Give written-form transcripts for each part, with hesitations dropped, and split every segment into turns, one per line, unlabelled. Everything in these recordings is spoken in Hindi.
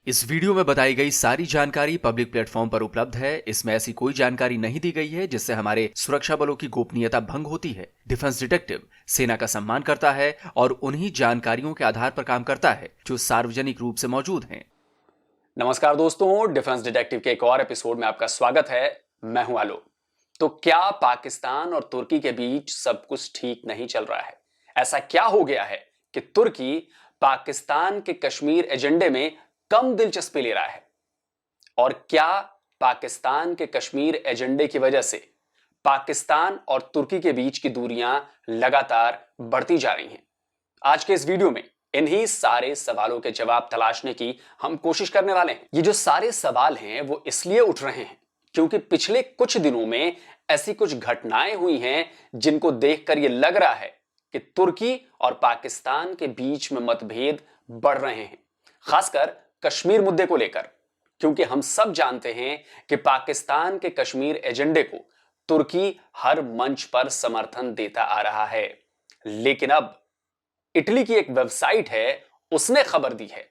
इस वीडियो में बताई गई सारी जानकारी पब्लिक प्लेटफॉर्म पर उपलब्ध है। इसमें ऐसी कोई जानकारी नहीं दी गई है जिससे हमारे सुरक्षा बलों की गोपनीयता भंग होती है। डिफेंस डिटेक्टिव सेना का सम्मान करता है और उन्हीं जानकारियों के आधार पर काम करता है जो सार्वजनिक रूप से मौजूद हैं।
नमस्कार दोस्तों, डिफेंस डिटेक्टिव के एक और एपिसोड में आपका स्वागत है। मैं हूं आलोक। तो क्या पाकिस्तान और तुर्की के बीच सब कुछ ठीक नहीं चल रहा है? ऐसा क्या हो गया है कि तुर्की पाकिस्तान के कश्मीर एजेंडे में कम दिलचस्पी ले रहा है? और क्या पाकिस्तान के कश्मीर एजेंडे की वजह से पाकिस्तान और तुर्की के बीच की दूरियां लगातार बढ़ती जा रही हैं? आज के इस वीडियो में इन्हीं सारे सवालों के जवाब तलाशने की हम कोशिश करने वाले हैं। ये जो सारे सवाल हैं वो इसलिए उठ रहे हैं क्योंकि पिछले कुछ दिनों में ऐसी कुछ घटनाएं हुई हैं जिनको देखकर ये लग रहा है कि तुर्की और पाकिस्तान के बीच में मतभेद बढ़ रहे हैं, खासकर कश्मीर मुद्दे को लेकर। क्योंकि हम सब जानते हैं कि पाकिस्तान के कश्मीर एजेंडे को तुर्की हर मंच पर समर्थन देता आ रहा है। लेकिन अब इटली की एक वेबसाइट है, उसने खबर दी है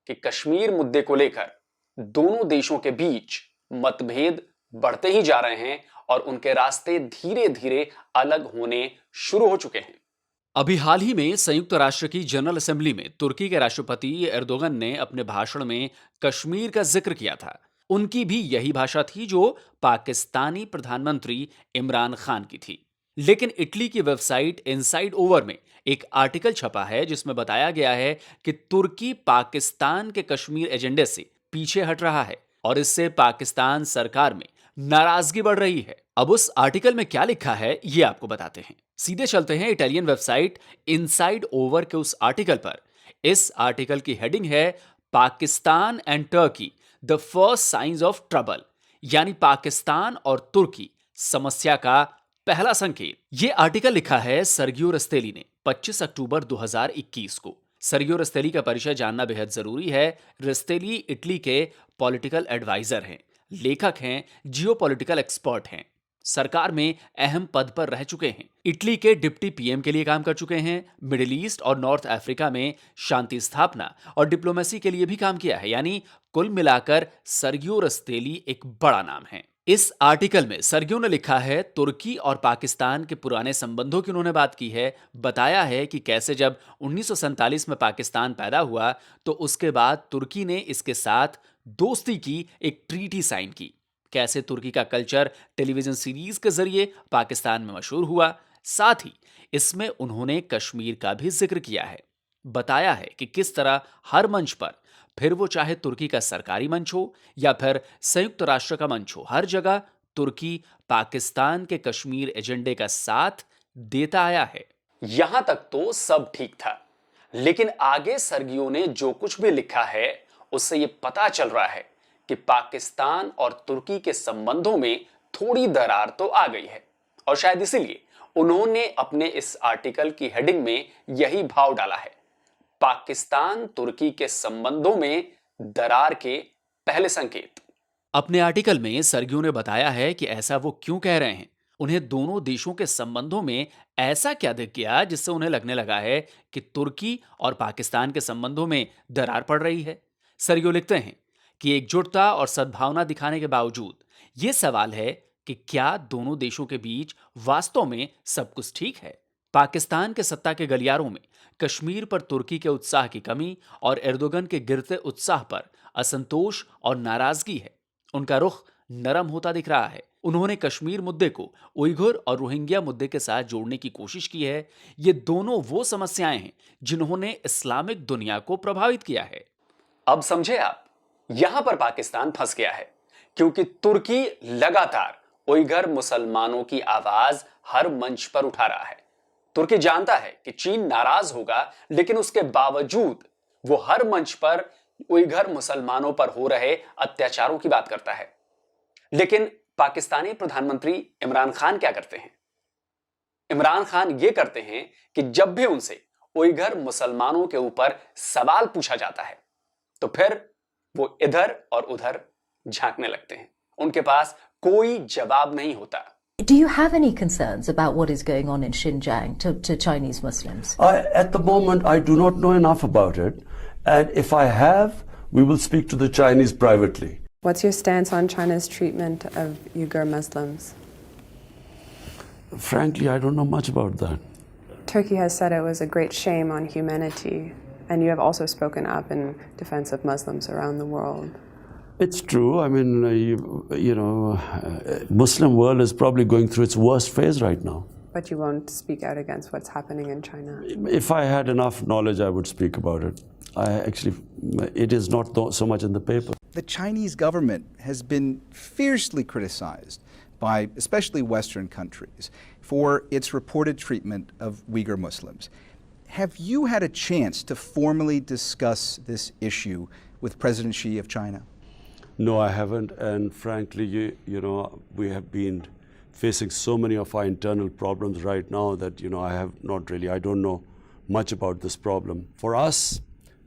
कि कश्मीर मुद्दे को लेकर दोनों देशों के बीच मतभेद बढ़ते ही जा रहे हैं और उनके रास्ते धीरे धीरे अलग होने शुरू हो चुके हैं।
अभी हाल ही में संयुक्त राष्ट्र की जनरल असेंबली में तुर्की के राष्ट्रपति एर्दोगन ने अपने भाषण में कश्मीर का जिक्र किया था। उनकी भी यही भाषा थी जो पाकिस्तानी प्रधानमंत्री इमरान खान की थी। लेकिन इटली की वेबसाइट इनसाइड ओवर में एक आर्टिकल छपा है जिसमें बताया गया है कि तुर्की पाकिस्तान के कश्मीर एजेंडे से पीछे हट रहा है और इससे पाकिस्तान सरकार में नाराजगी बढ़ रही है। अब उस आर्टिकल में क्या लिखा है ये आपको बताते हैं। सीधे चलते हैं इटालियन वेबसाइट इनसाइड ओवर के उस आर्टिकल पर। इस आर्टिकल की हेडिंग है Pakistan and Turkey the first science of trouble, यानी पाकिस्तान और तुर्की समस्या का पहला संकेत। यह आर्टिकल लिखा है सर्गियो रस्तेली ने 25 अक्टूबर 2021 को। सर्गियो रस्तेली का परिचय जानना बेहद जरूरी है। रस्तेली इटली के पॉलिटिकल एडवाइजर हैं, लेखक हैं, जियोपॉलिटिकल एक्सपर्ट हैं, सरकार में अहम पद पर रह चुके हैं, इटली के डिप्टी पीएम के लिए काम कर चुके हैं, मिडिल ईस्ट और नॉर्थ अफ्रीका में शांति स्थापना और डिप्लोमेसी के लिए भी काम किया है। यानी कुल मिलाकर सर्गियो रस्तेली एक बड़ा नाम है। इस आर्टिकल में सर्गियो ने लिखा है तुर्की और पाकिस्तान के पुराने संबंधों की उन्होंने बात की है। बताया है कि कैसे जब 1947 में पाकिस्तान पैदा हुआ तो उसके बाद तुर्की ने इसके साथ दोस्ती की एक ट्रीटी साइन की। कैसे तुर्की का कल्चर टेलीविजन सीरीज के जरिए पाकिस्तान में मशहूर हुआ। साथ ही इसमें उन्होंने कश्मीर का भी जिक्र किया है। बताया है कि किस तरह हर मंच पर, फिर वो चाहे तुर्की का सरकारी मंच हो या फिर संयुक्त राष्ट्र का मंच हो, हर जगह तुर्की पाकिस्तान के कश्मीर एजेंडे का साथ देता आया है।
यहां तक तो सब ठीक था, लेकिन आगे सर्गियो ने जो कुछ भी लिखा है उससे यह पता चल रहा है कि पाकिस्तान और तुर्की के संबंधों में थोड़ी दरार तो आ गई है। और शायद इसीलिए उन्होंने अपने इस आर्टिकल की हेडिंग में यही भाव डाला है, पाकिस्तान तुर्की के संबंधों में दरार के पहले संकेत।
अपने आर्टिकल में सर्गियो ने बताया है कि ऐसा वो क्यों कह रहे हैं। उन्हें दोनों देशों के संबंधों में ऐसा क्या दिख गया जिससे उन्हें लगने लगा है कि तुर्की और पाकिस्तान के संबंधों में दरार पड़ रही है। सर्गियो लिखते हैं कि एकजुटता और सद्भावना दिखाने के बावजूद ये सवाल है कि क्या दोनों देशों के बीच वास्तव में सब कुछ ठीक है। पाकिस्तान के सत्ता के गलियारों में कश्मीर पर तुर्की के उत्साह की कमी और एर्दोगन के गिरते उत्साह पर असंतोष और नाराजगी है। उनका रुख नरम होता दिख रहा है। उन्होंने कश्मीर मुद्दे को उइघुर और रोहिंग्या मुद्दे के साथ जोड़ने की कोशिश की है। ये दोनों वो समस्याएं हैं जिन्होंने इस्लामिक दुनिया को प्रभावित किया है।
अब समझे आप, यहां पर पाकिस्तान फंस गया है क्योंकि तुर्की लगातार उइघुर मुसलमानों की आवाज हर मंच पर उठा रहा है। तुर्की जानता है कि चीन नाराज होगा, लेकिन उसके बावजूद वो हर मंच पर उइघुर मुसलमानों पर हो रहे अत्याचारों की बात करता है। लेकिन पाकिस्तानी प्रधानमंत्री इमरान खान क्या करते हैं? इमरान खान ये करते हैं कि जब भी उनसे उइघुर मुसलमानों के ऊपर सवाल पूछा जाता है तो फिर वो इधर और उधर झांकने लगते हैं। उनके पास कोई जवाब नहीं होता।
Do you have any concerns about what is going on in Xinjiang to Chinese Muslims?
At the moment, I do not know enough about it. And if I have, We will speak to the Chinese privately.
What's your stance on China's treatment of Uyghur Muslims?
Frankly, I don't know much about that.
Turkey has said it was a great shame on humanity, and you have also spoken up in defense of Muslims around the world.
It's true. I mean, Muslim world is probably going through its worst phase right now.
But you won't speak out against what's happening in China.
If I had enough knowledge, I would speak about it. It is not so much in the paper.
The Chinese government has been fiercely criticized by especially Western countries for its reported treatment of Uyghur Muslims. Have you had a chance to formally discuss this issue with President Xi of China?
No, I haven't. And frankly, we have been facing so many of our internal problems right now that, I don't know much about this problem. For us,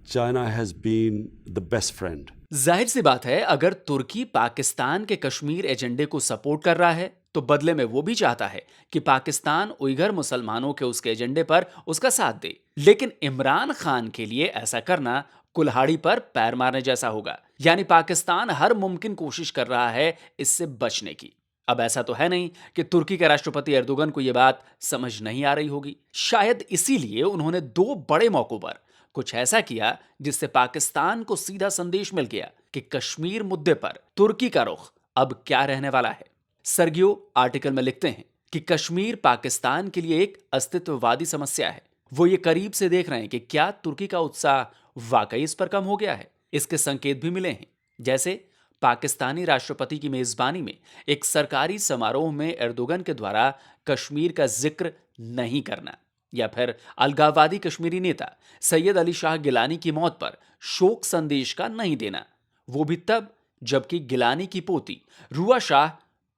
China has been the best friend.
जाहिर सी बात है, अगर तुर्की पाकिस्तान के कश्मीर एजेंडे को सपोर्ट कर रहा है तो बदले में वो भी चाहता है कि पाकिस्तान उइगर मुसलमानों के उसके एजेंडे पर उसका साथ दे। लेकिन इमरान खान के लिए ऐसा करना कुल्हाड़ी पर पैर मारने जैसा होगा। यानी पाकिस्तान हर मुमकिन कोशिश कर रहा है इससे बचने की। अब ऐसा तो है नहीं कि तुर्की के राष्ट्रपति एर्दोगन को यह बात समझ नहीं आ रही होगी। शायद इसीलिए उन्होंने 2 बड़े मौकों पर कुछ ऐसा किया जिससे पाकिस्तान को सीधा संदेश मिल गया कि कश्मीर मुद्दे पर तुर्की का रुख अब क्या रहने वाला है। सर्गियो आर्टिकल में लिखते हैं कि कश्मीर पाकिस्तान के लिए एक अस्तित्ववादी समस्या है। वो ये करीब से देख रहे हैं कि क्या तुर्की का उत्साह वाकई इस पर कम हो गया है। इसके संकेत भी मिले हैं, जैसे पाकिस्तानी राष्ट्रपति की मेजबानी में एक सरकारी समारोह में एर्दोगन के द्वारा कश्मीर का जिक्र नहीं करना, या फिर अलगाववादी कश्मीरी नेता सैयद अली शाह गिलानी की मौत पर शोक संदेश का नहीं देना, वो भी तब जबकि गिलानी की पोती रुआ शाह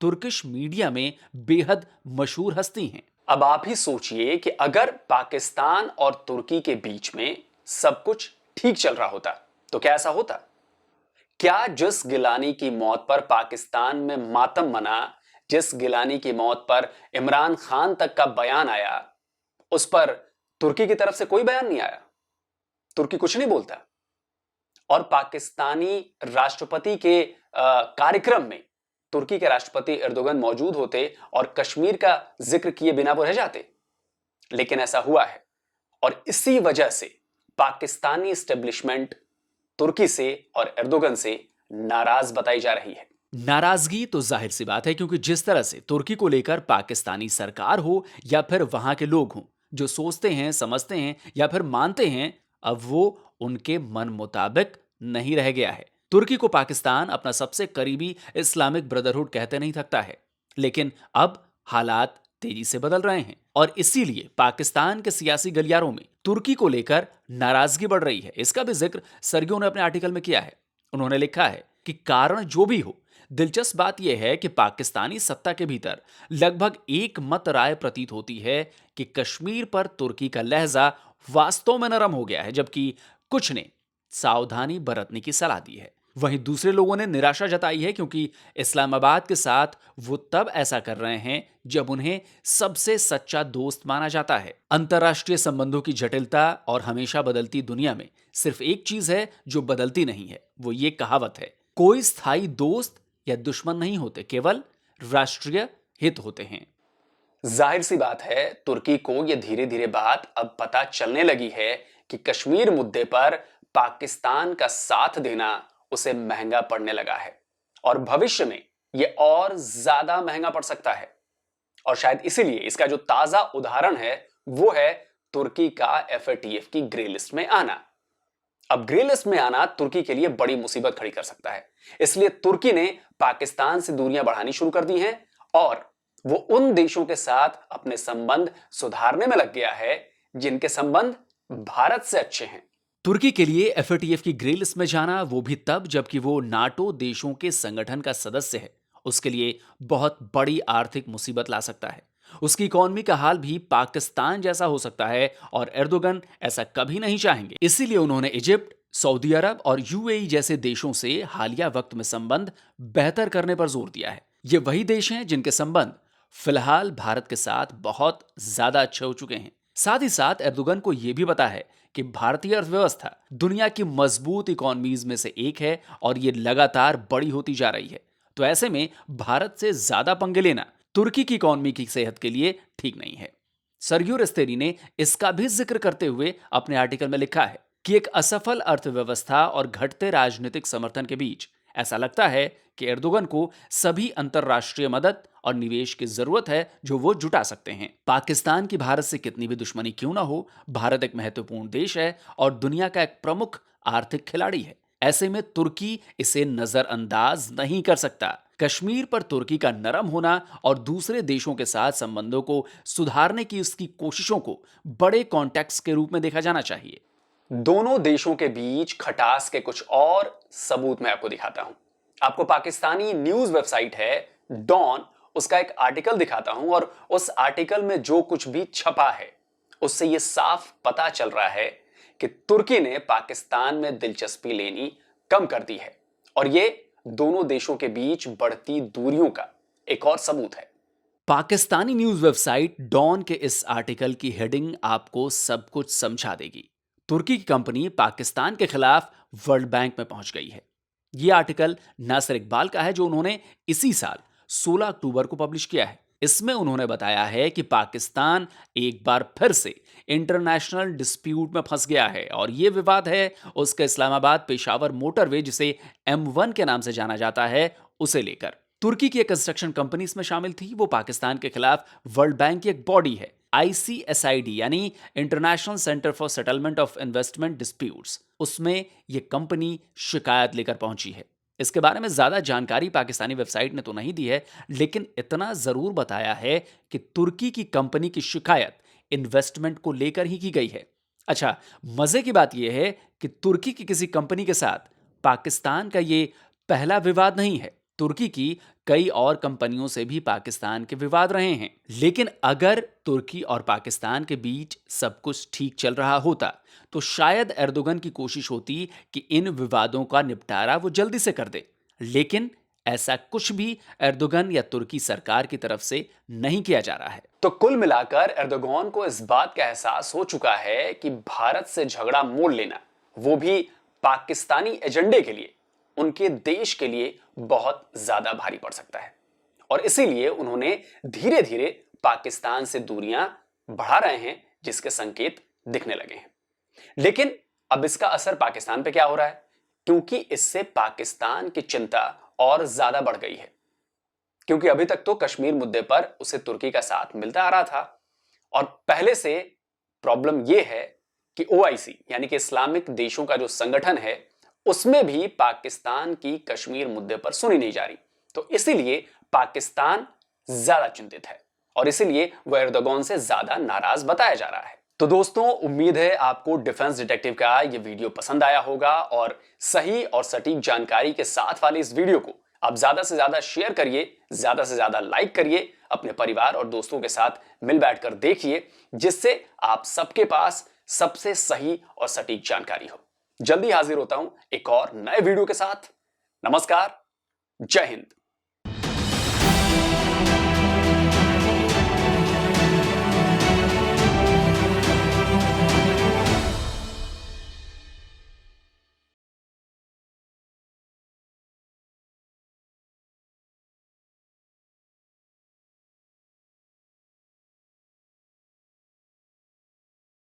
तुर्किश मीडिया में बेहद मशहूर हस्ती हैं।
अब आप ही सोचिए कि अगर पाकिस्तान और तुर्की के बीच में सब कुछ ठीक चल रहा होता तो क्या ऐसा होता? क्या जिस गिलानी की मौत पर पाकिस्तान में मातम मना, जिस गिलानी की मौत पर इमरान खान तक का बयान आया, उस पर तुर्की की तरफ से कोई बयान नहीं आया? तुर्की कुछ नहीं बोलता। और पाकिस्तानी राष्ट्रपति के कार्यक्रम में तुर्की के राष्ट्रपति एर्दोगन मौजूद होते और कश्मीर का जिक्र किए बिना वो रह जाते। लेकिन ऐसा हुआ है और इसी वजह से पाकिस्तानी एस्टेब्लिशमेंट तुर्की से और एर्दोगन से नाराज बताई जा रही है।
नाराजगी तो जाहिर सी बात है, क्योंकि जिस तरह से तुर्की को लेकर पाकिस्तानी सरकार हो या फिर वहां के लोग हों जो सोचते हैं, समझते हैं या फिर मानते हैं, अब वो उनके मन मुताबिक नहीं रह गया है। तुर्की को पाकिस्तान अपना सबसे करीबी इस्लामिक ब्रदरहुड कहते नहीं थकता है, लेकिन अब हालात तेजी से बदल रहे हैं और इसीलिए पाकिस्तान के सियासी गलियारों में तुर्की को लेकर नाराजगी बढ़ रही है। इसका भी जिक्र सर्गियो ने अपने आर्टिकल में किया है। उन्होंने लिखा है कि कारण जो भी हो, दिलचस्प बात यह है कि पाकिस्तानी सत्ता के भीतर लगभग एक मत राय प्रतीत होती है कि कश्मीर पर तुर्की का लहजा वास्तव में नरम हो गया है, जबकि कुछ ने सावधानी बरतने की सलाह दी है। वहीं दूसरे लोगों ने निराशा जताई है, क्योंकि इस्लामाबाद के साथ वो तब ऐसा कर रहे हैं जब उन्हें सबसे सच्चा दोस्त माना जाता है। अंतर्राष्ट्रीय संबंधों की जटिलता और हमेशा बदलती दुनिया में सिर्फ एक चीज है जो बदलती नहीं है, वो ये कहावत है, कोई स्थायी दोस्त या दुश्मन नहीं होते, केवल राष्ट्रीय हित होते हैं।
जाहिर सी बात है, तुर्की को यह धीरे धीरे बात अब पता चलने लगी है कि कश्मीर मुद्दे पर पाकिस्तान का साथ देना उसे महंगा पड़ने लगा है और भविष्य में यह और ज्यादा महंगा पड़ सकता है। और शायद इसीलिए इसका जो ताजा उदाहरण है वो है तुर्की का FATF की ग्रे लिस्ट में आना। अब ग्रे लिस्ट में आना तुर्की के लिए बड़ी मुसीबत खड़ी कर सकता है, इसलिए तुर्की ने पाकिस्तान से दूरियां बढ़ानी शुरू कर दी हैं और वो उन देशों के साथ अपने संबंध सुधारने में लग गया है जिनके संबंध भारत से अच्छे हैं।
तुर्की के लिए FATF की ग्रे लिस्ट में जाना, वो भी तब जबकि वो नाटो देशों के संगठन का सदस्य है, उसके लिए बहुत बड़ी आर्थिक मुसीबत ला सकता है। उसकी इकोनॉमी का हाल भी पाकिस्तान जैसा हो सकता है और एर्दोगन ऐसा कभी नहीं चाहेंगे। इसीलिए उन्होंने इजिप्ट, सऊदी अरब और UAE जैसे देशों से हालिया वक्त में संबंध बेहतर करने पर जोर दिया है। ये वही देश हैं जिनके संबंध फिलहाल भारत के साथ बहुत ज्यादा अच्छे हो चुके हैं। साथ ही साथ एर्दोगन को यह भी पता है कि भारतीय अर्थव्यवस्था दुनिया की मजबूत इकोनॉमीज में से एक है और ये लगातार बड़ी होती जा रही है। तो ऐसे में भारत से ज्यादा पंगे लेना तुर्की की इकोनॉमी की सेहत के लिए ठीक नहीं है। सरगियो रस्तेरी ने इसका भी जिक्र करते हुए अपने आर्टिकल में लिखा है कि एक असफल अर्थव्यवस्था और घटते राजनीतिक समर्थन के बीच ऐसा लगता है कि एर्दोगन को सभी अंतरराष्ट्रीय मदद और निवेश की जरूरत है जो वो जुटा सकते हैं। पाकिस्तान की भारत से कितनी भी दुश्मनी क्यों ना हो, भारत एक महत्वपूर्ण देश है और दुनिया का एक प्रमुख आर्थिक खिलाड़ी है। ऐसे में तुर्की इसे नजरअंदाज नहीं कर सकता। कश्मीर पर तुर्की का नरम होना और दूसरे देशों के साथ संबंधों को सुधारने की उसकी कोशिशों को बड़े कॉन्टेक्स्ट के रूप में देखा जाना चाहिए।
दोनों देशों के बीच खटास के कुछ और सबूत मैं आपको दिखाता हूं। आपको पाकिस्तानी न्यूज वेबसाइट है डॉन, उसका एक आर्टिकल दिखाता हूं और उस आर्टिकल में जो कुछ भी छपा है उससे यह साफ पता चल रहा है कि तुर्की ने पाकिस्तान में दिलचस्पी लेनी कम कर दी है और यह दोनों देशों के बीच बढ़ती दूरियों का एक और सबूत है।
पाकिस्तानी न्यूज वेबसाइट डॉन के इस आर्टिकल की हेडिंग आपको सब कुछ समझा देगी। तुर्की की कंपनी पाकिस्तान के खिलाफ वर्ल्ड बैंक में पहुंच गई है। यह आर्टिकल नासिर इकबाल का है जो उन्होंने इसी साल 16 अक्टूबर को पब्लिश किया है। इसमें उन्होंने बताया है कि पाकिस्तान एक बार फिर से इंटरनेशनल डिस्प्यूट में फंस गया है और यह विवाद है उसके इस्लामाबाद पेशावर मोटरवे जिसे M1 के नाम से जाना जाता है उसे लेकर। तुर्की की एक कंस्ट्रक्शन कंपनी इसमें शामिल थी। वो पाकिस्तान के खिलाफ वर्ल्ड बैंक की एक बॉडी है ICSID यानी international centre for settlement of investment disputes, उसमें यह कंपनी शिकायत लेकर पहुंची है। इसके बारे में ज्यादा जानकारी पाकिस्तानी वेबसाइट ने तो नहीं दी है, लेकिन इतना जरूर बताया है कि तुर्की की कंपनी की शिकायत इन्वेस्टमेंट को लेकर ही की गई है। अच्छा, मजे की बात यह है कि तुर्की की किसी कंपनी के साथ पाकिस्तान का यह पहला विवाद नहीं है। तुर्की की कई और कंपनियों से भी पाकिस्तान के विवाद रहे हैं, लेकिन अगर तुर्की और पाकिस्तान के बीच सब कुछ ठीक चल रहा होता तो शायद एर्दोगन की कोशिश होती कि इन विवादों का निपटारा वो जल्दी से कर दे, लेकिन ऐसा कुछ भी एर्दोगन या तुर्की सरकार की तरफ से नहीं किया जा रहा है।
तो कुल मिलाकर एर्दोगन को इस बात का एहसास हो चुका है कि भारत से झगड़ा मोड़ लेना, वो भी पाकिस्तानी एजेंडे के लिए, उनके देश के लिए बहुत ज्यादा भारी पड़ सकता है और इसीलिए उन्होंने धीरे धीरे पाकिस्तान से दूरियां बढ़ा रहे हैं, जिसके संकेत दिखने लगे हैं। लेकिन अब इसका असर पाकिस्तान पे क्या हो रहा है, क्योंकि इससे पाकिस्तान की चिंता और ज्यादा बढ़ गई है। क्योंकि अभी तक तो कश्मीर मुद्दे पर उसे तुर्की का साथ मिलता आ रहा था और पहले से प्रॉब्लम यह है कि OIC यानी कि इस्लामिक देशों का जो संगठन है उसमें भी पाकिस्तान की कश्मीर मुद्दे पर सुनी नहीं जा रही। तो इसीलिए पाकिस्तान ज्यादा चिंतित है और इसीलिए वह एर्दोगन से ज्यादा नाराज बताया जा रहा है। तो दोस्तों, उम्मीद है आपको डिफेंस डिटेक्टिव का यह वीडियो पसंद आया होगा और सही और सटीक जानकारी के साथ वाले इस वीडियो को आप ज्यादा से ज्यादा शेयर करिए, ज्यादा से ज्यादा लाइक करिए, अपने परिवार और दोस्तों के साथ मिल बैठकर देखिए, जिससे आप सबके पास सबसे सही और सटीक जानकारी हो। जल्दी हाजिर होता हूं एक और नए वीडियो के साथ। नमस्कार, जय हिंद।